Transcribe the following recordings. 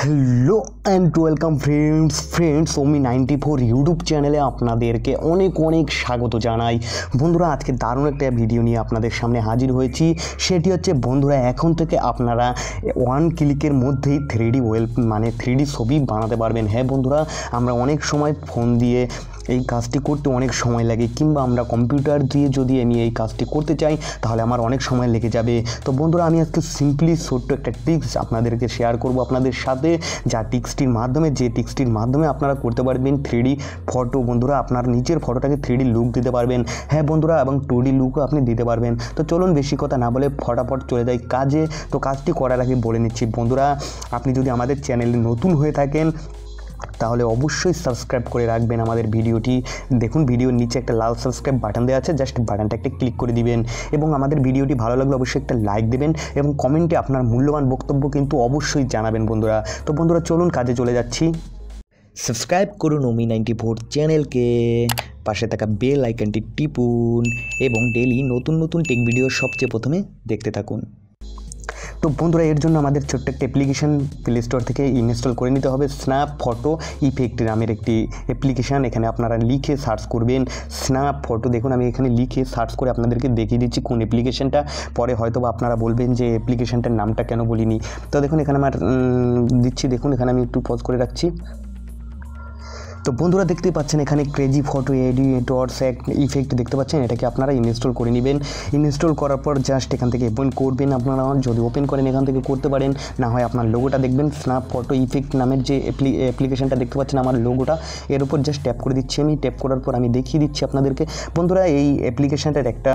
Hello and welcome friends Omi94 YouTube চ্যানেলে আপনাদেরকে অনেক অনেক স্বাগত জানাই। বন্ধুরা, আজকে দারুণ একটা ভিডিও নিয়ে আপনাদের সামনে হাজির হয়েছি। সেটি হচ্ছে বন্ধুরা, এখন থেকে আপনারা ওয়ান ক্লিকের মধ্যেই 3D ছবি বানাতে পারবেন। হ্যাঁ বন্ধুরা, আমরা অনেক সময় ফোন দিয়ে এই কাজটি করতে অনেক সময় লাগে, কিংবা আমরা কম্পিউটার দিয়ে যদি আমি এই কাজটি করতে চাই তাহলে আমার অনেক সময় লেগে যাবে। তো বন্ধুরা, আমি আজকে সিম্পলি ছোট্ট একটা টিপস আপনাদেরকে শেয়ার করব আপনাদের সাথে, যে টিক্সটির মাধ্যমে আপনারা করতে পারবেন 3D ফটো। বন্ধুরা, আপনার নিচের ফটোটাকে 3D লুক দিতে পারবেন। হ্যাঁ বন্ধুরা, এবং 2D লুকও আপনি দিতে পারবেন। তো চলুন বেশি কথা না বলে ফটাফট চলে যাই কাজে। তো কাজটি করার আগে বলে নিচ্ছি বন্ধুরা, আপনি যদি আমাদের চ্যানেলে নতুন হয়ে থাকেন তাহলে অবশ্যই সাবস্ক্রাইব করে রাখবেন আমাদের ভিডিওটি। দেখুন, ভিডিওর নিচে একটা লাল সাবস্ক্রাইব বাটন দেওয়া আছে, জাস্ট বাটনটা একটা ক্লিক করে দিবেন। এবং আমাদের ভিডিওটি ভালো লাগলে অবশ্যই একটা লাইক দেবেন এবং কমেন্টে আপনার মূল্যবান বক্তব্য কিন্তু অবশ্যই জানাবেন বন্ধুরা। তো বন্ধুরা, চলুন কাজে চলে যাচ্ছি। সাবস্ক্রাইব করুন Omi94 চ্যানেলকে, পাশে থাকা বেল আইকনটি টিপুন এবং ডেইলি নতুন নতুন টেক ভিডিও সবচেয়ে প্রথমে দেখতে থাকুন। তো বন্ধুরা, এর জন্য আমাদের ছোট্ট একটা অ্যাপ্লিকেশন প্লে স্টোর থেকে ইনস্টল করে নিতে হবে। স্ন্যাপ ফটো ইফেক্ট নামের একটি অ্যাপ্লিকেশান। এখানে আপনারা লিখে সার্চ করবেন স্ন্যাপ ফটো। দেখুন, আমি এখানে লিখে সার্চ করে আপনাদেরকে দেখিয়ে দিচ্ছি কোন অ্যাপ্লিকেশানটা। পরে হয়তো আপনারা বলবেন যে অ্যাপ্লিকেশানটার নামটা কেন বলিনি। তো দেখুন, এখানে আমার দিচ্ছি। দেখুন, এখানে আমি একটু পজ করে রাখছি। তো বন্ধুরা, দেখতে পাচ্ছেন এখানে ক্রেজি ফটো এডিটরস ইফেক্ট দেখতে পাচ্ছেন। এটাকে আপনারা ইনস্টল করে নেবেন। ইনস্টল করার পর জাস্ট এখান থেকে ওপেন করবেন। আপনারা যদি ওপেন করেন এখান থেকে করতে পারেন, না হয় আপনার লোগোটা দেখবেন স্ন্যাপ ফটো ইফেক্ট নামের যে অ্যাপ্লিকেশনটা দেখতে পাচ্ছেন, আমার লোগোটা এর উপর জাস্ট ট্যাপ করে দিচ্ছি। আমি ট্যাপ করার পর আমি দেখিয়ে দিচ্ছি আপনাদেরকে। বন্ধুরা, এই অ্যাপ্লিকেশনটার একটা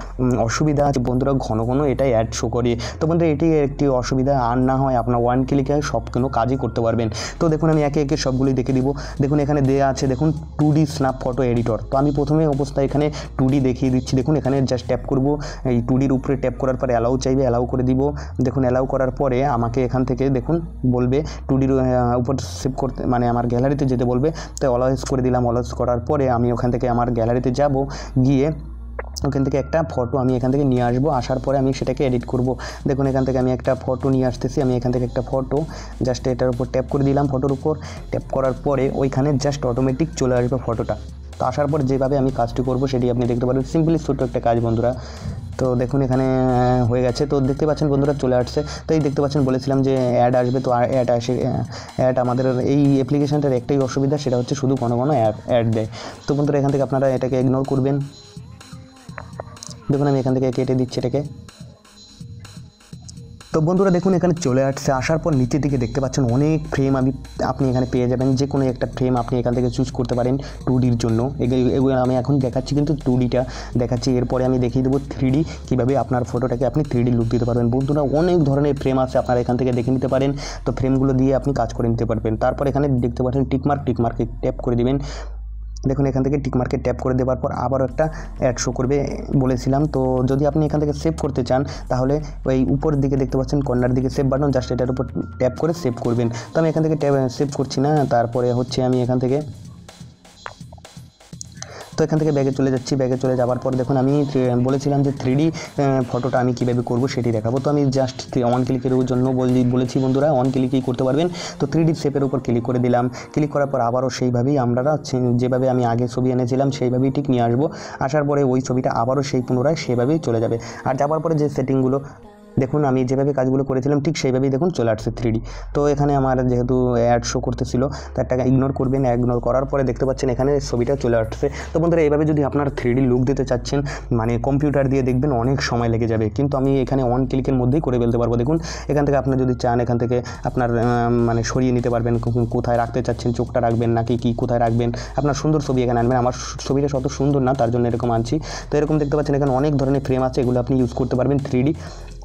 অসুবিধা আছে বন্ধুরা, ঘন ঘন এটাই অ্যাড শো করে। তো বন্ধুরা, এটি একটি অসুবিধা। আর না হয় আপনার ওয়ান ক্লিকে সব কোনো কাজই করতে পারবেন। তো দেখুন, আমি একে একে সবগুলোই দেখে দিব। দেখুন, এখানে দেওয়া আছে দেখুন 2D স্ন্যাপ ফটো এডিটর। তো আমি প্রথমে অবস্থায় এখানে 2D দেখিয়ে দিচ্ছি। দেখুন, এখানে জাস্ট ট্যাপ করব। এই 2Dর উপরে ট্যাপ করার পরে অ্যালাউ চাইবে, অ্যালাউ করে দিব। দেখুন, অ্যালাউ করার পরে আমাকে এখান থেকে দেখুন বলবে 2Dর উপর সেভ করতে, মানে আমার গ্যালারিতে যেতে বলবে। তো অলওয়েজ করে দিলাম। অলওয়েজ করার পরে আমি ওখান থেকে আমার গ্যালারিতে যাব, গিয়ে ওখান থেকে একটা ফটো আমি এখান থেকে নিয়ে আসবো। আসার পরে আমি সেটাকে এডিট করব। দেখুন, এখান থেকে আমি একটা ফটো নিয়ে আসতেছি। আমি এখান থেকে একটা ফটো জাস্ট এটার উপর ট্যাপ করে দিলাম। ফটোর উপর ট্যাপ করার পরে ওইখানে জাস্ট অটোমেটিক চলে আসবে ফটোটা। তো আসার পর যেভাবে আমি কাজটি করব সেটি আপনি দেখতে পারবেন। সিম্পলি ছোটো একটা কাজ বন্ধুরা। তো দেখুন, এখানে হয়ে গেছে। তো দেখতে পাচ্ছেন বন্ধুরা চলে আসছে। তো এই দেখতে পাচ্ছেন, বলেছিলাম যে অ্যাড আসবে। তো অ্যাড আসে। অ্যাড আমাদের এই অ্যাপ্লিকেশানটার একটাই অসুবিধা, সেটা হচ্ছে শুধু ঘন ঘন অ্যাড দেয়। তো বন্ধুরা, এখান থেকে আপনারা এটাকে ইগনোর করবেন। দেখুন, আমি এখান থেকে কেটে দিচ্ছি এটাকে। তো বন্ধুরা, দেখুন এখানে চলে আসছে। আসার পর নিচের দিকে দেখতে পাচ্ছেন অনেক ফ্রেম আপনি এখানে পেয়ে যাবেন। যে কোনো একটা ফ্রেম আপনি এখান থেকে চুজ করতে পারেন 2Dর জন্য। এগুলো আমি এখন দেখাচ্ছি, কিন্তু 2Dটা দেখাচ্ছি। এরপরে আমি দেখিয়ে দেবো 3D কীভাবে আপনার ফটোটাকে আপনি 3D লুক দিতে পারবেন। বন্ধুরা, অনেক ধরনের ফ্রেম আছে, আপনারা এখান থেকে দেখে নিতে পারেন। তো ফ্রেমগুলো দিয়ে আপনি কাজ করে নিতে পারবেন। তারপর এখানে দেখতে পাচ্ছেন টিকমার্কে ট্যাপ করে দেবেন। দেখুন, এখান থেকে টিকমার্কে ট্যাপ করে দেওয়ার পর আবারও একটা অ্যাড শো করবে বলেছিলাম। তো যদি আপনি এখান থেকে সেভ করতে চান তাহলে ওই উপরের দিকে দেখতে পাচ্ছেন কর্নার দিকে সেভ বাটন, জাস্ট এটার উপর ট্যাপ করে সেভ করবেন। তো আমি এখান থেকে সেভ করছি না। তারপরে হচ্ছে আমি এখান থেকে ব্যাগে চলে যাচ্ছি। ব্যাগে চলে যাওয়ার পর দেখুন, আমি বলেছিলাম যে 3D ফটোটা আমি কীভাবে করব সেটি দেখাবো। তো আমি জাস্ট ওয়ান ক্লিকের জন্য বলেছি বন্ধুরা, ওয়ান ক্লিকেই করতে পারবেন। তো 3D শেপের উপর ক্লিক করে দিলাম। ক্লিক করার পর আবারও সেইভাবেই আমরা যেভাবে আমি আগে ছবি এনেছিলাম সেইভাবেই ঠিক নিয়ে আসবো। আসার পরে ওই ছবিটা আবারও পুনরায় সেভাবেই চলে যাবে। আর যাওয়ার পরে যে সেটিংগুলো দেখুন, আমি যেভাবে কাজগুলো করেছিলাম ঠিক সেইভাবেই দেখুন চলে আসছে 3D। তো এখানে আমার যেহেতু অ্যাড শো করতেছিল তার টাকা ইগনোর করবেন। ইগনোর করার পরে দেখতে পাচ্ছেন এখানে ছবিটা চলে আসছে। তো বন্ধুরা, এইভাবে যদি আপনার 3D লুক দিতে চাচ্ছেন, মানে কম্পিউটার দিয়ে দেখবেন অনেক সময় লেগে যাবে, কিন্তু আমি এখানে ওয়ান ক্লিকের মধ্যেই করে ফেলতে পারবো। দেখুন, এখান থেকে আপনার যদি চান এখান থেকে আপনার মানে সরিয়ে নিতে পারবেন, কোথায় রাখতে চাচ্ছেন, চোখটা রাখবেন নাকি কি কোথায় রাখবেন, আপনার সুন্দর ছবি এখানে আনবেন। আমার ছবিটা অত সুন্দর না, তার জন্য এরকম আনছি। তো এরকম দেখতে পাচ্ছেন এখানে অনেক ধরনের ফ্রেম আছে, এগুলো আপনি ইউজ করতে পারবেন 3D।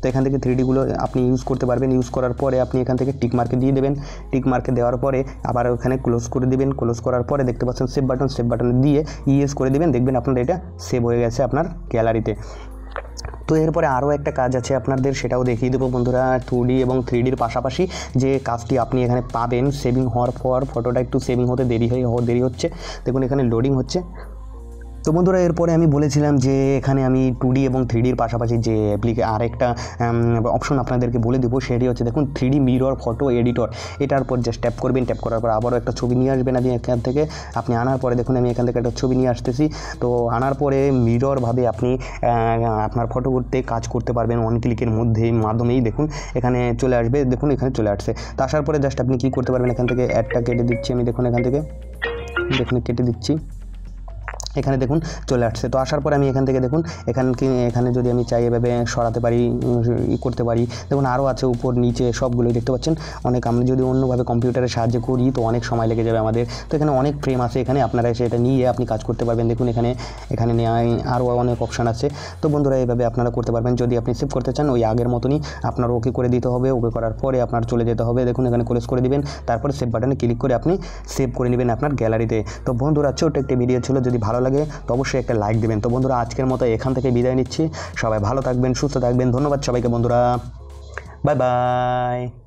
তো এখান থেকে 3Dগুলো আপনি ইউজ করতে পারবেন। ইউজ করার পরে আপনি এখান থেকে টিকমার্কে দিয়ে দেবেন। টিকমার্কে দেওয়ার পরে আবার ওখানে ক্লোজ করে দেবেন। ক্লোজ করার পরে দেখতে পাচ্ছেন সেভ বাটন দিয়ে ইয়েস করে দেবেন। দেখবেন আপনার এটা সেভ হয়ে গেছে আপনার গ্যালারিতে। তো এরপরে আরও একটা কাজ আছে আপনাদের, সেটাও দেখিয়ে দেবো বন্ধুরা। 2D এবং 3Dর পাশাপাশি যে কাজটি আপনি এখানে পাবেন, সেভিং হওয়ার পর ফটোটা একটু সেভিং হতে দেরি হচ্ছে। দেখুন, এখানে লোডিং হচ্ছে। তো বন্ধুরা এরপরে আমি বলেছিলাম যে এখানে আমি 2D এবং 3Dর পাশাপাশি যে আরেকটা অপশন আপনাদেরকে বলে দেবো, সেটি হচ্ছে দেখুন 3D মিরর ফটো এডিটর। এটার উপর জাস্ট ট্যাপ করবেন, ট্যাপ করার পর আবারও একটা ছবি নিয়ে আসবেন আপনি এখান থেকে। আপনি আনার পরে দেখুন আমি এখান থেকে একটা ছবি নিয়ে আসতেছি। তো আনার পরে মিররভাবে আপনি আপনার ফটো করতে কাজ করতে পারবেন ওয়ান ক্লিকের মাধ্যমেই। দেখুন এখানে চলে আসবে, দেখুন এখানে চলে আসছে। তো আসার পরে জাস্ট আপনি কী করতে পারবেন, এখান থেকে অ্যাডটা কেটে দিচ্ছি আমি, দেখুন এখান থেকে দেখুন কেটে দিচ্ছি, এখানে দেখুন চলে আসছে। তো আসার পরে আমি এখান থেকে দেখুন এখানে যদি আমি চাই এভাবে সরাতে পারি, করতে পারি। দেখুন আরও আছে উপর নিচে সবগুলোই দেখতে পাচ্ছেন। আমরা যদি অন্যভাবে কম্পিউটারের সাহায্যে করি তো অনেক সময় লেগে যাবে আমাদের। তো এখানে অনেক ফ্রেম আছে, এখানে আপনারা এসে এটা নিয়ে আপনি কাজ করতে পারবেন। দেখুন এখানে আরও অনেক অপশান আছে। তো বন্ধুরা এইভাবে আপনারা করতে পারবেন। যদি আপনি সেভ করতে চান ওই আগের মতনই আপনার ওকে করে দিতে হবে। ওকে করার পরে আপনার চলে যেতে হবে, দেখুন এখানে ক্লোজ করে দিবেন। তারপরে সেভ বাটনে ক্লিক করে আপনি সেভ করে নেবেন আপনার গ্যালারিতে। তো বন্ধুরা ছোট্ট একটি ভিডিও ছিল, যদি ভালো লাগে তো অবশ্যই একটা লাইক দেবেন। তো বন্ধুরা আজকের মতো এখান থেকে বিদায় নিচ্ছি। সবাই ভালো থাকবেন, সুস্থ থাকবেন। ধন্যবাদ সবাইকে বন্ধুরা, বাই বাই।